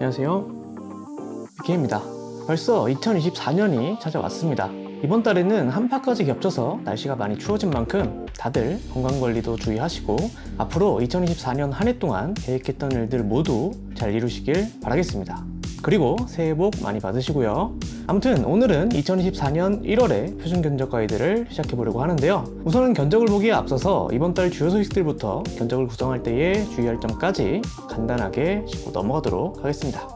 안녕하세요, BK입니다. 벌써 2024년이 찾아왔습니다. 이번 달에는 한파까지 겹쳐서 날씨가 많이 추워진 만큼 다들 건강관리도 주의하시고 앞으로 2024년 한 해 동안 계획했던 일들 모두 잘 이루시길 바라겠습니다. 그리고 새해 복 많이 받으시고요. 아무튼 오늘은 2024년 1월의 표준 견적 가이드를 시작해보려고 하는데요. 우선은 견적을 보기에 앞서서 이번 달 주요 소식들부터 견적을 구성할 때에 주의할 점까지 간단하게 짚고 넘어가도록 하겠습니다.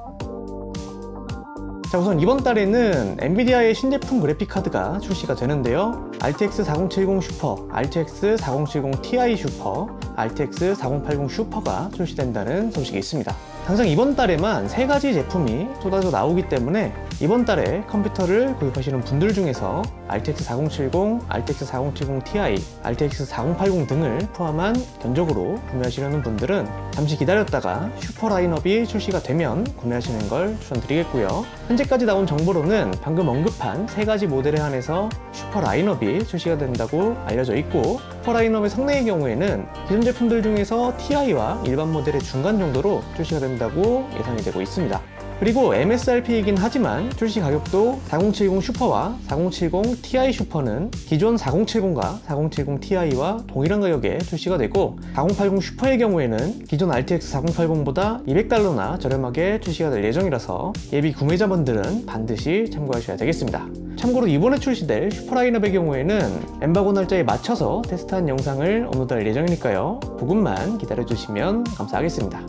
자, 우선 이번 달에는 엔비디아의 신제품 그래픽카드가 출시가 되는데요. RTX 4070 슈퍼, RTX 4070 Ti 슈퍼, RTX 4080 슈퍼가 출시된다는 소식이 있습니다. 당장 이번 달에만 3가지 제품이 쏟아져 나오기 때문에 이번 달에 컴퓨터를 구입하시는 분들 중에서 RTX 4070, RTX 4070 Ti, RTX 4080 등을 포함한 견적으로 구매하시려는 분들은 잠시 기다렸다가 슈퍼 라인업이 출시가 되면 구매하시는 걸 추천드리겠고요. 현재까지 나온 정보로는 방금 언급한 3가지 모델에 한해서 슈퍼 라인업이 출시가 된다고 알려져 있고, 슈퍼 라인업의 성능의 경우에는 기존 제품들 중에서 Ti와 일반 모델의 중간 정도로 출시가 된다고 예상이 되고 있습니다. 그리고 MSRP이긴 하지만 출시 가격도 4070 슈퍼와 4070 Ti 슈퍼는 기존 4070과 4070 Ti와 동일한 가격에 출시가 되고, 4080 슈퍼의 경우에는 기존 RTX 4080보다 $200나 저렴하게 출시가 될 예정이라서 예비 구매자분들은 반드시 참고하셔야 되겠습니다. 참고로 이번에 출시될 슈퍼 라인업의 경우에는 엠바고 날짜에 맞춰서 테스트한 영상을 업로드할 예정이니까요. 조금만 기다려주시면 감사하겠습니다.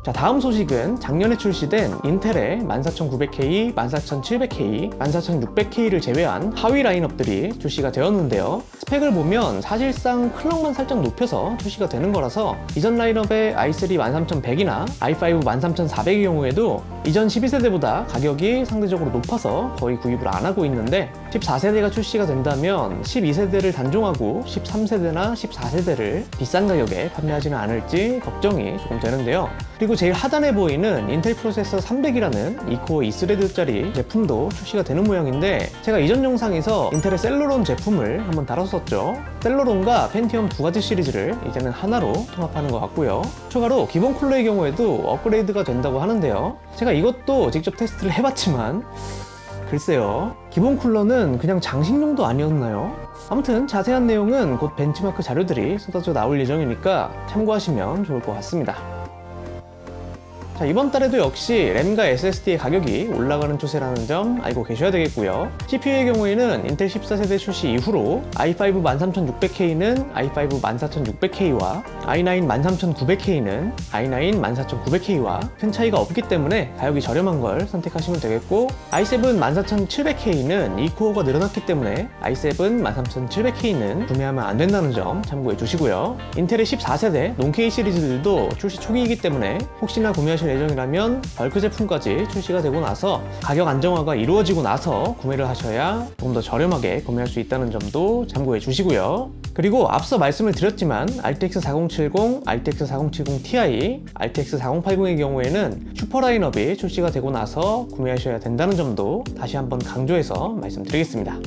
자, 다음 소식은 작년에 출시된 인텔의 14900K, 14700K, 14600K를 제외한 하위 라인업들이 출시가 되었는데요. 스펙을 보면 사실상 클럭만 살짝 높여서 출시가 되는 거라서 이전 라인업의 i3 13100이나 i5 13400의 경우에도 이전 12세대보다 가격이 상대적으로 높아서 거의 구입을 안 하고 있는데, 14세대가 출시가 된다면 12세대를 단종하고 13세대나 14세대를 비싼 가격에 판매하지는 않을지 걱정이 조금 되는데요. 그리고 제일 하단에 보이는 인텔 프로세서 300이라는 2코어 2스레드짜리 제품도 출시가 되는 모양인데, 제가 이전 영상에서 인텔의 셀러론 제품을 한번 다뤘었죠. 셀러론과 펜티엄 2가지 시리즈를 이제는 하나로 통합하는 것 같고요. 추가로 기본 쿨러의 경우에도 업그레이드가 된다고 하는데요. 제가 이것도 직접 테스트를 해봤지만 글쎄요, 기본 쿨러는 그냥 장식용도 아니었나요? 아무튼 자세한 내용은 곧 벤치마크 자료들이 쏟아져 나올 예정이니까 참고하시면 좋을 것 같습니다. 자, 이번 달에도 역시 램과 SSD의 가격이 올라가는 추세라는 점 알고 계셔야 되겠고요. CPU의 경우에는 인텔 14세대 출시 이후로 i5 13600K는 i5 14600K와 i9 13900K는 i9 14900K와 큰 차이가 없기 때문에 가격이 저렴한 걸 선택하시면 되겠고, i7 14700K는 2코어가 늘어났기 때문에 i7 13700K는 구매하면 안 된다는 점 참고해 주시고요. 인텔의 14세대 논K 시리즈들도 출시 초기이기 때문에 혹시나 구매하실 예정이라면 벌크 제품까지 출시가 되고 나서 가격 안정화가 이루어지고 나서 구매를 하셔야 조금 더 저렴하게 구매할 수 있다는 점도 참고해 주시고요. 그리고 앞서 말씀을 드렸지만 RTX 4070, RTX 4070 Ti, RTX 4080의 경우에는 슈퍼 라인업이 출시가 되고 나서 구매하셔야 된다는 점도 다시 한번 강조해서 말씀드리겠습니다.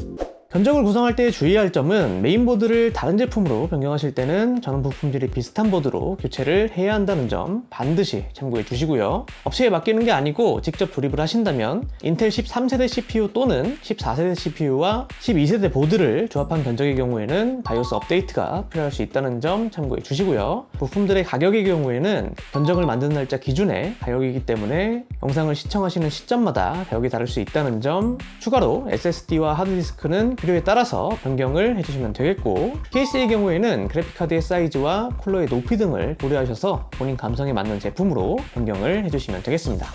견적을 구성할 때 주의할 점은 메인보드를 다른 제품으로 변경하실 때는 전원 부품질이 비슷한 보드로 교체를 해야 한다는 점 반드시 참고해 주시고요. 업체에 맡기는 게 아니고 직접 조립을 하신다면 인텔 13세대 CPU 또는 14세대 CPU와 12세대 보드를 조합한 견적의 경우에는 바이오스 업데이트가 필요할 수 있다는 점 참고해 주시고요. 부품들의 가격의 경우에는 견적을 만드는 날짜 기준의 가격이기 때문에 영상을 시청하시는 시점마다 가격이 다를 수 있다는 점, 추가로 SSD와 하드디스크는 필요에 따라서 변경을 해주시면 되겠고, 케이스의 경우에는 그래픽카드의 사이즈와 쿨러의 높이 등을 고려하셔서 본인 감성에 맞는 제품으로 변경을 해주시면 되겠습니다.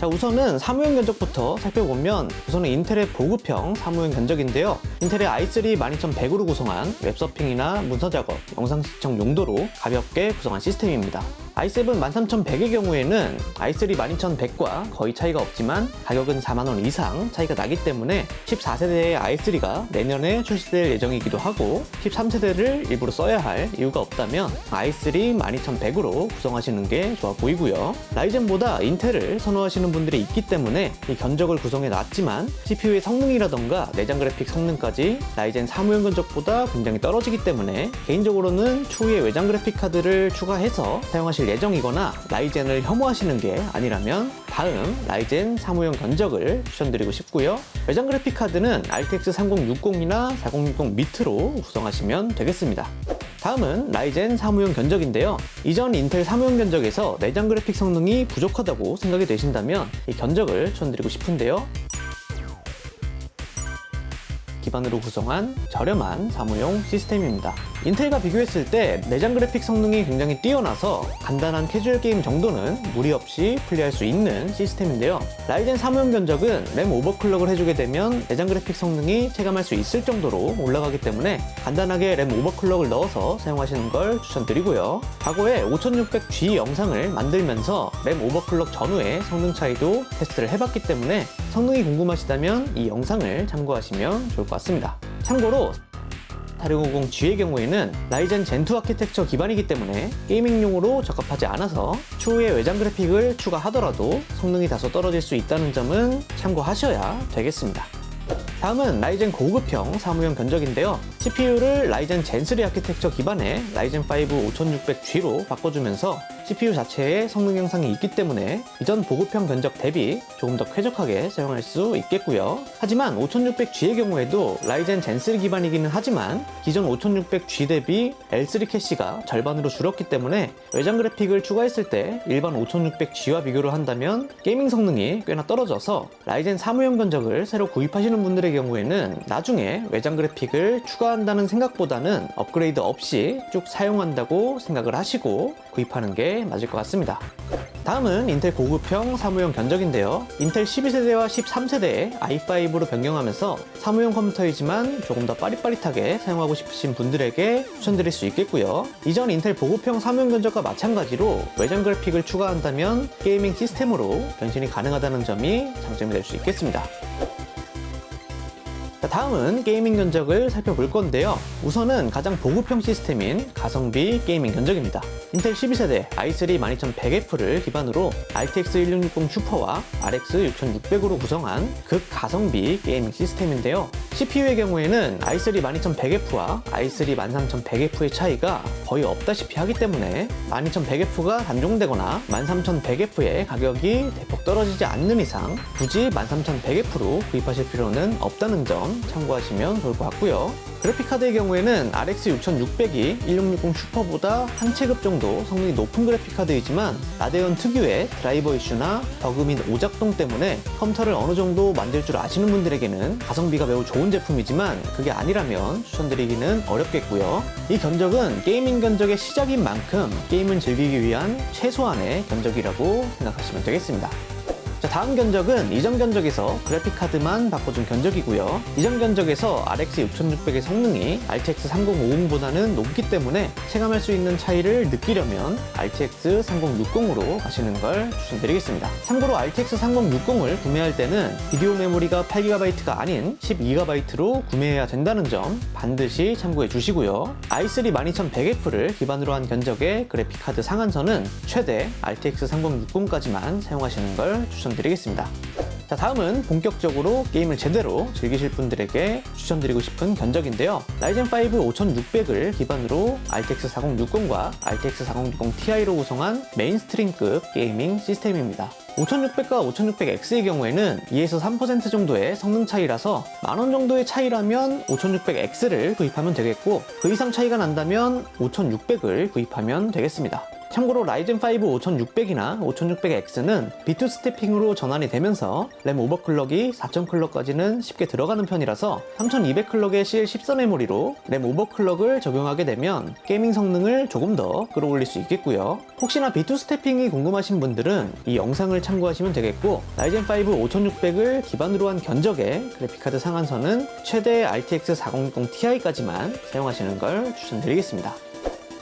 자, 우선은 사무용 견적부터 살펴보면 우선은 인텔의 보급형 사무용 견적인데요. 인텔의 i3 12100으로 구성한 웹서핑이나 문서 작업, 영상 시청 용도로 가볍게 구성한 시스템입니다. i7 13100의 경우에는 i3 12100과 거의 차이가 없지만 가격은 4만원 이상 차이가 나기 때문에 14세대의 i3가 내년에 출시될 예정이기도 하고, 13세대를 일부러 써야 할 이유가 없다면 i3 12100으로 구성하시는 게 좋아 보이고요. 라이젠보다 인텔을 선호하시는 분들이 있기 때문에 이 견적을 구성해 놨지만 CPU의 성능이라던가 내장 그래픽 성능까지 라이젠 사무용 견적보다 굉장히 떨어지기 때문에 개인적으로는 추후에 외장 그래픽 카드를 추가해서 사용하시는 구매하실 예정이거나 라이젠을 혐오하시는 게 아니라면 다음 라이젠 사무용 견적을 추천드리고 싶고요. 외장 그래픽카드는 RTX 3060이나 4060 밑으로 구성하시면 되겠습니다. 다음은 라이젠 사무용 견적인데요. 이전 인텔 사무용 견적에서 내장 그래픽 성능이 부족하다고 생각이 되신다면 이 견적을 추천드리고 싶은데요. 기반으로 구성한 저렴한 사무용 시스템입니다. 인텔과 비교했을 때 내장 그래픽 성능이 굉장히 뛰어나서 간단한 캐주얼 게임 정도는 무리 없이 플레이할 수 있는 시스템인데요. 라이젠 사무용 견적은 램 오버클럭을 해주게 되면 내장 그래픽 성능이 체감할 수 있을 정도로 올라가기 때문에 간단하게 램 오버클럭을 넣어서 사용하시는 걸 추천드리고요. 과거에 5600G 영상을 만들면서 램 오버클럭 전후의 성능 차이도 테스트를 해봤기 때문에 성능이 궁금하시다면 이 영상을 참고하시면 좋을 것 같습니다. 참고로 4650G의 경우에는 라이젠 젠2 아키텍처 기반이기 때문에 게이밍용으로 적합하지 않아서 추후에 외장 그래픽을 추가하더라도 성능이 다소 떨어질 수 있다는 점은 참고하셔야 되겠습니다. 다음은 라이젠 고급형 사무용 견적인데요. CPU를 라이젠 젠3 아키텍처 기반의 라이젠 5 5600G로 바꿔주면서 CPU 자체에 성능 향상이 있기 때문에 이전 보급형 견적 대비 조금 더 쾌적하게 사용할 수 있겠고요. 하지만 5600G의 경우에도 라이젠 젠3 기반이기는 하지만 기존 5600G 대비 L3 캐시가 절반으로 줄었기 때문에 외장 그래픽을 추가했을 때 일반 5600G와 비교를 한다면 게이밍 성능이 꽤나 떨어져서 라이젠 사무용 견적을 새로 구입하시는 분들의 경우에는 나중에 외장 그래픽을 추가한다는 생각보다는 업그레이드 없이 쭉 사용한다고 생각을 하시고 구입하는 게 맞을 것 같습니다. 다음은 인텔 고급형 사무용 견적인데요. 인텔 12세대와 13세대의 i5로 변경하면서 사무용 컴퓨터이지만 조금 더 빠릿빠릿하게 사용하고 싶으신 분들에게 추천드릴 수 있겠고요. 이전 인텔 보급형 사무용 견적과 마찬가지로 외장 그래픽을 추가한다면 게이밍 시스템으로 변신이 가능하다는 점이 장점이 될 수 있겠습니다. 다음은 게이밍 견적을 살펴볼 건데요. 우선은 가장 보급형 시스템인 가성비 게이밍 견적입니다. 인텔 12세대 i3 12100F를 기반으로 RTX 1660 슈퍼와 RX 6600으로 구성한 극가성비 게이밍 시스템인데요. CPU의 경우에는 i3 12100F와 i3 13100F의 차이가 거의 없다시피 하기 때문에 12100F가 단종되거나 13100F의 가격이 대폭 떨어지지 않는 이상 굳이 13100F로 구입하실 필요는 없다는 점 참고하시면 좋을 것 같고요. 그래픽카드의 경우에는 RX 6600이 1660 슈퍼보다 한 체급 정도 성능이 높은 그래픽카드이지만 라데온 특유의 드라이버 이슈나 버그 및 오작동 때문에 컴퓨터를 어느 정도 만들 줄 아시는 분들에게는 가성비가 매우 좋은 제품이지만 그게 아니라면 추천드리기는 어렵겠고요. 이 견적은 게이밍 견적의 시작인 만큼 게임을 즐기기 위한 최소한의 견적이라고 생각하시면 되겠습니다. 다음 견적은 이전 견적에서 그래픽카드만 바꿔준 견적이고요. 이전 견적에서 RX 6600의 성능이 RTX 3050보다는 높기 때문에 체감할 수 있는 차이를 느끼려면 RTX 3060으로 가시는 걸 추천드리겠습니다. 참고로 RTX 3060을 구매할 때는 비디오 메모리가 8GB가 아닌 12GB로 구매해야 된다는 점 반드시 참고해 주시고요. i3 12100F를 기반으로 한 견적의 그래픽카드 상한선은 최대 RTX 3060까지만 사용하시는 걸 추천드리겠습니다. 다음은 본격적으로 게임을 제대로 즐기실 분들에게 추천드리고 싶은 견적인데요. 라이젠 5 5600을 기반으로 RTX 4060과 RTX 4060 Ti로 구성한 메인스트림급 게이밍 시스템입니다. 5600과 5600X의 경우에는 2에서 3% 정도의 성능 차이라서 만원 정도의 차이라면 5600X를 구입하면 되겠고 그 이상 차이가 난다면 5600을 구입하면 되겠습니다. 참고로 라이젠 5 5600이나 5600X는 B2 스태핑으로 전환이 되면서 램 오버클럭이 4000클럭까지는 쉽게 들어가는 편이라서 3200클럭의 CL14 메모리로 램 오버클럭을 적용하게 되면 게이밍 성능을 조금 더 끌어올릴 수 있겠고요. 혹시나 B2 스태핑이 궁금하신 분들은 이 영상을 참고하시면 되겠고 라이젠 5 5600을 기반으로 한 견적의 그래픽카드 상한선은 최대 RTX 4060 Ti까지만 사용하시는 걸 추천드리겠습니다.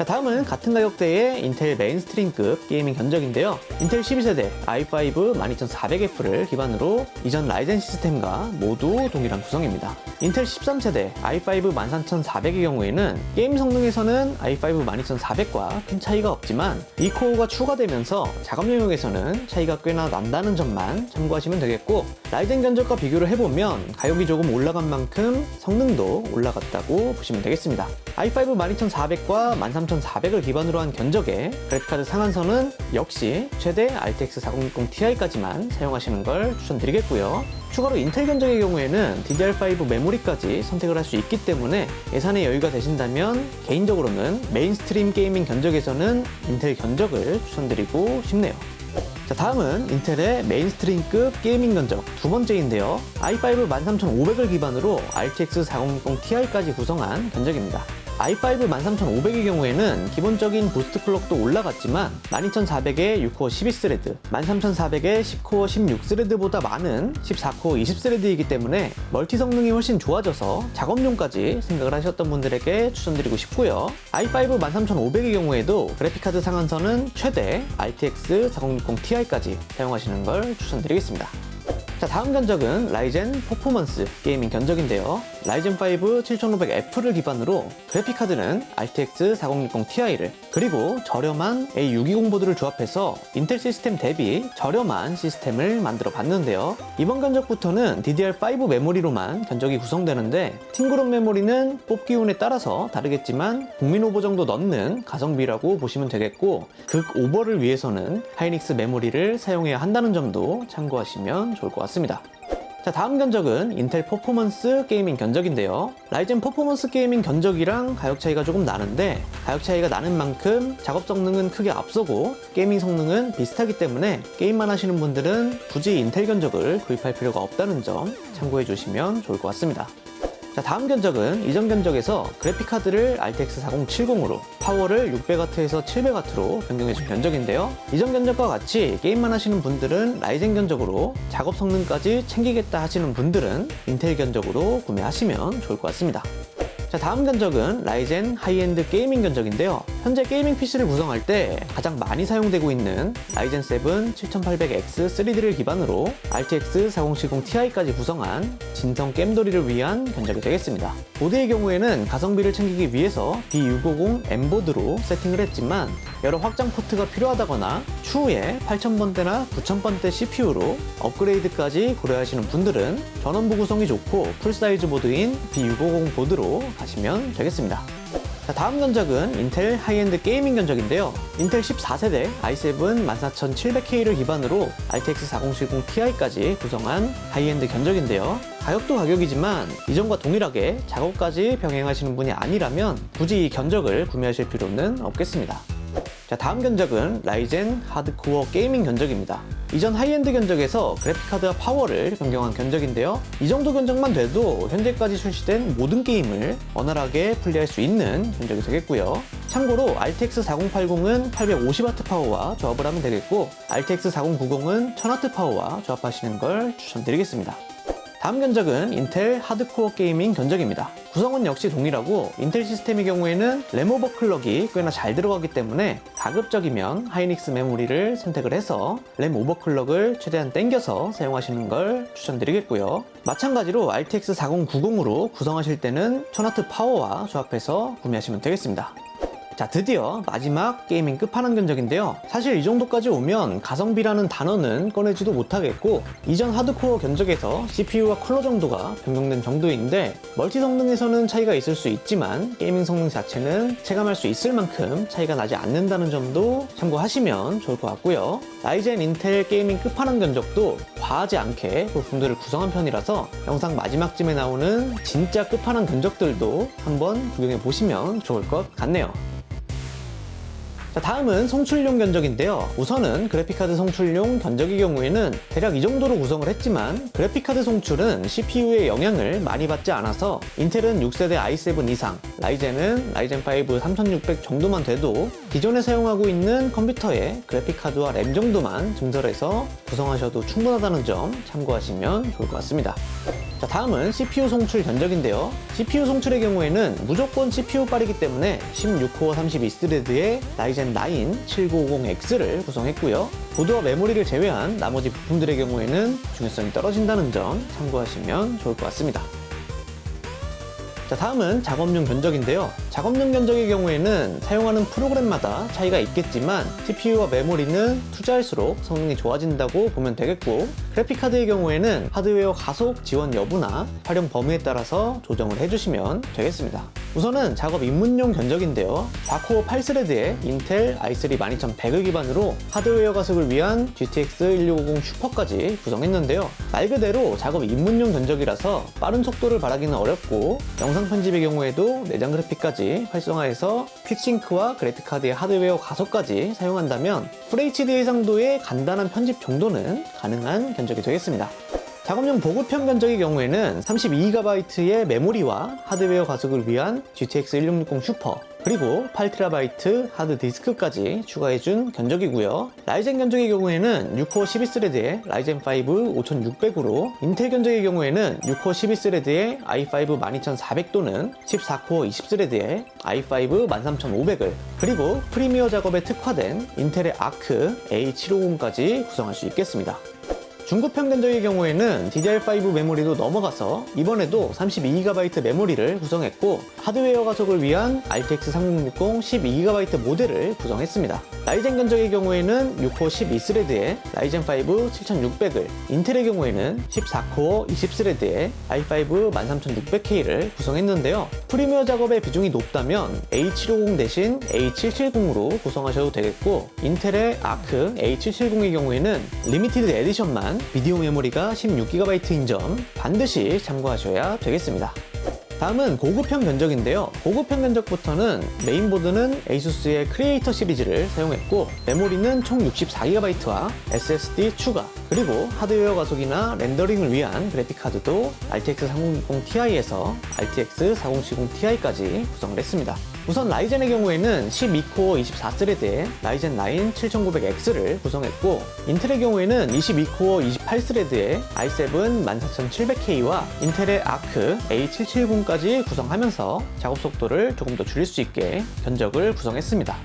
다음은 같은 가격대의 인텔 메인스트림급 게이밍 견적인데요. 인텔 12세대 i5 12400F를 기반으로 이전 라이젠 시스템과 모두 동일한 구성입니다. 인텔 13세대 i5 13400의 경우에는 게임 성능에서는 i5 12400과 큰 차이가 없지만 2코어가 추가되면서 작업 영역에서는 차이가 꽤나 난다는 점만 참고하시면 되겠고 라이젠 견적과 비교를 해보면 가격이 조금 올라간 만큼 성능도 올라갔다고 보시면 되겠습니다. i5 12400과 13400을 기반으로 한 견적에 그래픽카드 상한선은 역시 최대 RTX 4060 Ti까지만 사용하시는 걸 추천드리겠고요. 추가로 인텔 견적의 경우에는 DDR5 메모리까지 선택을 할 수 있기 때문에 예산에 여유가 되신다면 개인적으로는 메인스트림 게이밍 견적에서는 인텔 견적을 추천드리고 싶네요. 자, 다음은 인텔의 메인스트림급 게이밍 견적 두 번째인데요. i5 13500을 기반으로 RTX 4060 Ti까지 구성한 견적입니다. i5 13500의 경우에는 기본적인 부스트 클럭도 올라갔지만 12400의 6코어 12스레드, 13400의 10코어 16스레드보다 많은 14코어 20스레드이기 때문에 멀티 성능이 훨씬 좋아져서 작업용까지 생각을 하셨던 분들에게 추천드리고 싶고요. i5 13500의 경우에도 그래픽카드 상한선은 최대 RTX 4060 Ti까지 사용하시는 걸 추천드리겠습니다. 자, 다음 견적은 라이젠 퍼포먼스 게이밍 견적인데요. 라이젠 5 7500F를 기반으로 그래픽카드는 RTX 4060 Ti를 그리고 저렴한 A620 보드를 조합해서 인텔 시스템 대비 저렴한 시스템을 만들어 봤는데요. 이번 견적부터는 DDR5 메모리로만 견적이 구성되는데 팅그룹 메모리는 뽑기 운에 따라서 다르겠지만 국민 오버 정도 넣는 가성비라고 보시면 되겠고 극 오버를 위해서는 하이닉스 메모리를 사용해야 한다는 점도 참고하시면 좋을 것 같습니다. 자, 다음 견적은 인텔 퍼포먼스 게이밍 견적인데요. 라이젠 퍼포먼스 게이밍 견적이랑 가격 차이가 조금 나는데 가격 차이가 나는 만큼 작업 성능은 크게 앞서고 게이밍 성능은 비슷하기 때문에 게임만 하시는 분들은 굳이 인텔 견적을 구입할 필요가 없다는 점 참고해 주시면 좋을 것 같습니다. 자, 다음 견적은 이전 견적에서 그래픽카드를 RTX 4070으로 파워를 600W에서 700W로 변경해준 견적인데요. 이전 견적과 같이 게임만 하시는 분들은 라이젠 견적으로 작업 성능까지 챙기겠다 하시는 분들은 인텔 견적으로 구매하시면 좋을 것 같습니다. 자, 다음 견적은 라이젠 하이엔드 게이밍 견적인데요. 현재 게이밍 PC를 구성할 때 가장 많이 사용되고 있는 라이젠 7 7800X 3D를 기반으로 RTX 4070 Ti까지 구성한 진성 게임돌이를 위한 견적이 되겠습니다. 보드의 경우에는 가성비를 챙기기 위해서 B650M 보드로 세팅을 했지만 여러 확장 포트가 필요하다거나 추후에 8000번대나 9000번대 CPU로 업그레이드까지 고려하시는 분들은 전원부 구성이 좋고 풀사이즈 보드인 B650 보드로 가시면 되겠습니다. 자, 다음 견적은 인텔 하이엔드 게이밍 견적인데요. 인텔 14세대 i7 14700K를 기반으로 RTX 4070 Ti까지 구성한 하이엔드 견적인데요. 가격도 가격이지만 이전과 동일하게 작업까지 병행하시는 분이 아니라면 굳이 이 견적을 구매하실 필요는 없겠습니다. 자, 다음 견적은 라이젠 하드코어 게이밍 견적입니다. 이전 하이엔드 견적에서 그래픽카드와 파워를 변경한 견적인데요. 이 정도 견적만 돼도 현재까지 출시된 모든 게임을 원활하게 플레이할 수 있는 견적이 되겠고요. 참고로 RTX 4080은 850W 파워와 조합을 하면 되겠고 RTX 4090은 1000W 파워와 조합하시는 걸 추천드리겠습니다. 다음 견적은 인텔 하드코어 게이밍 견적입니다. 구성은 역시 동일하고 인텔 시스템의 경우에는 램 오버클럭이 꽤나 잘 들어가기 때문에 가급적이면 하이닉스 메모리를 선택을 해서 램 오버클럭을 최대한 땡겨서 사용하시는 걸 추천드리겠고요. 마찬가지로 RTX 4090으로 구성하실 때는 1000W 파워와 조합해서 구매하시면 되겠습니다. 자, 드디어 마지막 게이밍 끝판왕 견적인데요. 사실 이 정도까지 오면 가성비라는 단어는 꺼내지도 못하겠고 이전 하드코어 견적에서 CPU와 컬러 정도가 변경된 정도인데 멀티 성능에서는 차이가 있을 수 있지만 게이밍 성능 자체는 체감할 수 있을 만큼 차이가 나지 않는다는 점도 참고하시면 좋을 것 같고요. 라이젠 인텔 게이밍 끝판왕 견적도 과하지 않게 부품들을 구성한 편이라서 영상 마지막쯤에 나오는 진짜 끝판왕 견적들도 한번 구경해 보시면 좋을 것 같네요. 자, 다음은 송출용 견적인데요. 우선은 그래픽카드 송출용 견적의 경우에는 대략 이 정도로 구성을 했지만 그래픽카드 송출은 CPU의 영향을 많이 받지 않아서 인텔은 6세대 i7 이상, 라이젠은 라이젠 5 3600 정도만 돼도 기존에 사용하고 있는 컴퓨터의 그래픽카드와 램 정도만 증설해서 구성하셔도 충분하다는 점 참고하시면 좋을 것 같습니다. 자, 다음은 CPU 송출 견적인데요. CPU 송출의 경우에는 무조건 CPU 빨이기 때문에 16코어 32스레드의 라이젠 9 7950X를 구성했고요. 보드와 메모리를 제외한 나머지 부품들의 경우에는 중요성이 떨어진다는 점 참고하시면 좋을 것 같습니다. 자, 다음은 작업용 견적인데요. 작업용 견적의 경우에는 사용하는 프로그램마다 차이가 있겠지만 CPU와 메모리는 투자할수록 성능이 좋아진다고 보면 되겠고, 그래픽카드의 경우에는 하드웨어 가속 지원 여부나 활용 범위에 따라서 조정을 해주시면 되겠습니다. 우선은 작업 입문용 견적인데요. 4코어 8스레드의 인텔 i3 12100을 기반으로 하드웨어 가속을 위한 GTX 1650 슈퍼까지 구성했는데요. 말 그대로 작업 입문용 견적이라서 빠른 속도를 바라기는 어렵고, 영상 편집의 경우에도 내장 그래픽까지 활성화해서 퀵싱크와 그래픽카드의 하드웨어 가속까지 사용한다면 FHD 해상도의 간단한 편집 정도는 가능한 견적이 되겠습니다. 작업용 보급형 견적의 경우에는 32GB의 메모리와 하드웨어 가속을 위한 GTX 1660 슈퍼, 그리고 8TB 하드디스크까지 추가해준 견적이고요. 라이젠 견적의 경우에는 6코어 12스레드의 라이젠 5 5600으로, 인텔 견적의 경우에는 6코어 12스레드의 i5 12400 또는 14코어 20스레드의 i5 13500을, 그리고 프리미어 작업에 특화된 인텔의 아크 A750까지 구성할 수 있겠습니다. 중급형 견적의 경우에는 DDR5 메모리도 넘어가서 이번에도 32GB 메모리를 구성했고, 하드웨어 가속을 위한 RTX 3060 12GB 모델을 구성했습니다. 라이젠 견적의 경우에는 6코어 12스레드의 라이젠 5 7600을, 인텔의 경우에는 14코어 20스레드의 i5 13600K를 구성했는데요. 프리미어 작업의 비중이 높다면 A750 대신 A770으로 구성하셔도 되겠고, 인텔의 아크 A770의 경우에는 리미티드 에디션만 비디오 메모리가 16GB인 점 반드시 참고하셔야 되겠습니다. 다음은 고급형 견적인데요. 고급형 견적부터는 메인보드는 ASUS의 크리에이터 시리즈를 사용했고, 메모리는 총 64GB와 SSD 추가, 그리고 하드웨어 가속이나 렌더링을 위한 그래픽카드도 RTX 3060 Ti에서 RTX 4070 Ti까지 구성을 했습니다. 우선 라이젠의 경우에는 12코어 24스레드의 라이젠 9 7900X를 구성했고, 인텔의 경우에는 22코어 28스레드의 i7 14700K와 인텔의 아크 A770까지 구성하면서 작업 속도를 조금 더 줄일 수 있게 견적을 구성했습니다.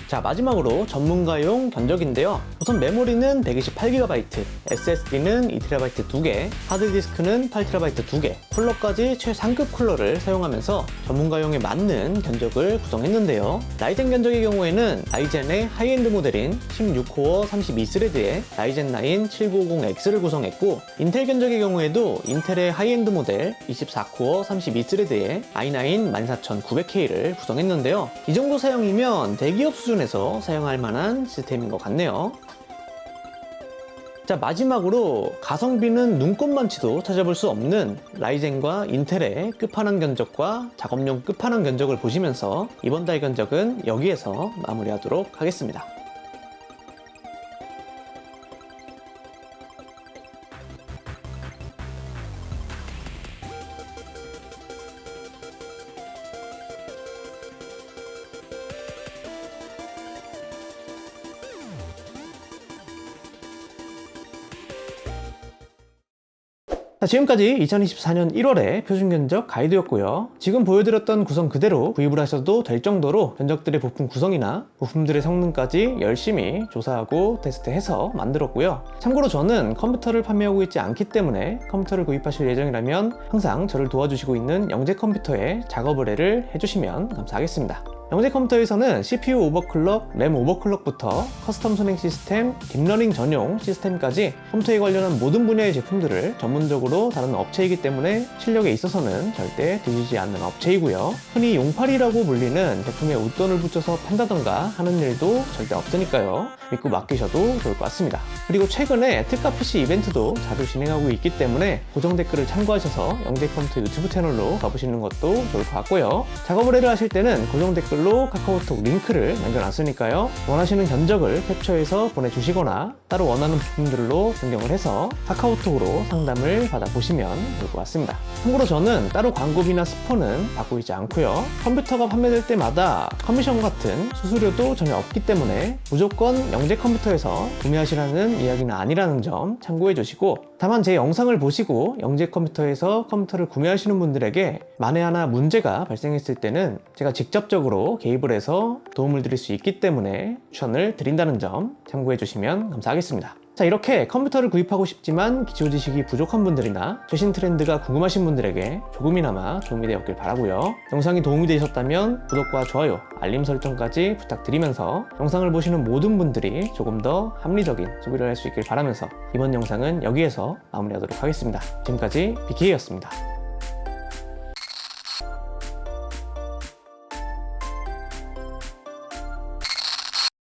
자, 마지막으로 전문가용 견적인데요. 우선 메모리는 128GB, SSD는 2TB 2개, 하드디스크는 8TB 2개, 쿨러까지 최상급 쿨러를 사용하면서 전문가용에 맞는 견적을 구성했는데요. 라이젠 견적의 경우에는 라이젠의 하이엔드 모델인 16코어 32스레드의 라이젠 9 7950X를 구성했고, 인텔 견적의 경우에도 인텔의 하이엔드 모델 24코어 32스레드의 i9 14900K를 구성했는데요. 이 정도 사용이면 대기업 수준에서 사용할 만한 시스템인 것 같네요. 자, 마지막으로 가성비는 눈꼽만치도 찾아볼 수 없는 라이젠과 인텔의 끝판왕 견적과 작업용 끝판왕 견적을 보시면서 이번 달 견적은 여기에서 마무리하도록 하겠습니다. 자, 지금까지 2024년 1월의 표준 견적 가이드였고요. 지금 보여드렸던 구성 그대로 구입을 하셔도 될 정도로 견적들의 부품 구성이나 부품들의 성능까지 열심히 조사하고 테스트해서 만들었고요. 참고로 저는 컴퓨터를 판매하고 있지 않기 때문에 컴퓨터를 구입하실 예정이라면 항상 저를 도와주시고 있는 영재컴퓨터에 작업 의뢰를 해주시면 감사하겠습니다. 영재컴퓨터에서는 CPU 오버클럭, 램 오버클럭부터 커스텀 순행 시스템, 딥러닝 전용 시스템까지 컴퓨터에 관련한 모든 분야의 제품들을 전문적으로 다루는 업체이기 때문에 실력에 있어서는 절대 뒤지지 않는 업체이고요. 흔히 용팔이라고 불리는 제품에 웃돈을 붙여서 판다던가 하는 일도 절대 없으니까요. 믿고 맡기셔도 좋을 것 같습니다. 그리고 최근에 특가 PC 이벤트도 자주 진행하고 있기 때문에 고정 댓글을 참고하셔서 영재컴퓨터 유튜브 채널로 가보시는 것도 좋을 것 같고요. 작업 의뢰를 하실 때는 고정 댓글로 카카오톡 링크를 남겨놨으니까요. 원하시는 견적을 캡처해서 보내주시거나 따로 원하는 부품들로 변경을 해서 카카오톡으로 상담을 받아보시면 좋을 것 같습니다. 참고로 저는 따로 광고비나 스폰은 받고 있지 않고요. 컴퓨터가 판매될 때마다 커미션 같은 수수료도 전혀 없기 때문에 무조건 영재컴퓨터에서 구매하시라는 이야기는 아니라는 점 참고해 주시고, 다만 제 영상을 보시고 영재컴퓨터에서 컴퓨터를 구매하시는 분들에게 만에 하나 문제가 발생했을 때는 제가 직접적으로 개입을 해서 도움을 드릴 수 있기 때문에 추천을 드린다는 점 참고해 주시면 감사하겠습니다. 자, 이렇게 컴퓨터를 구입하고 싶지만 기초 지식이 부족한 분들이나 최신 트렌드가 궁금하신 분들에게 조금이나마 도움이 되었길 바라고요. 영상이 도움이 되셨다면 구독과 좋아요, 알림 설정까지 부탁드리면서 영상을 보시는 모든 분들이 조금 더 합리적인 소비를 할 수 있길 바라면서 이번 영상은 여기에서 마무리하도록 하겠습니다. 지금까지 BK였습니다.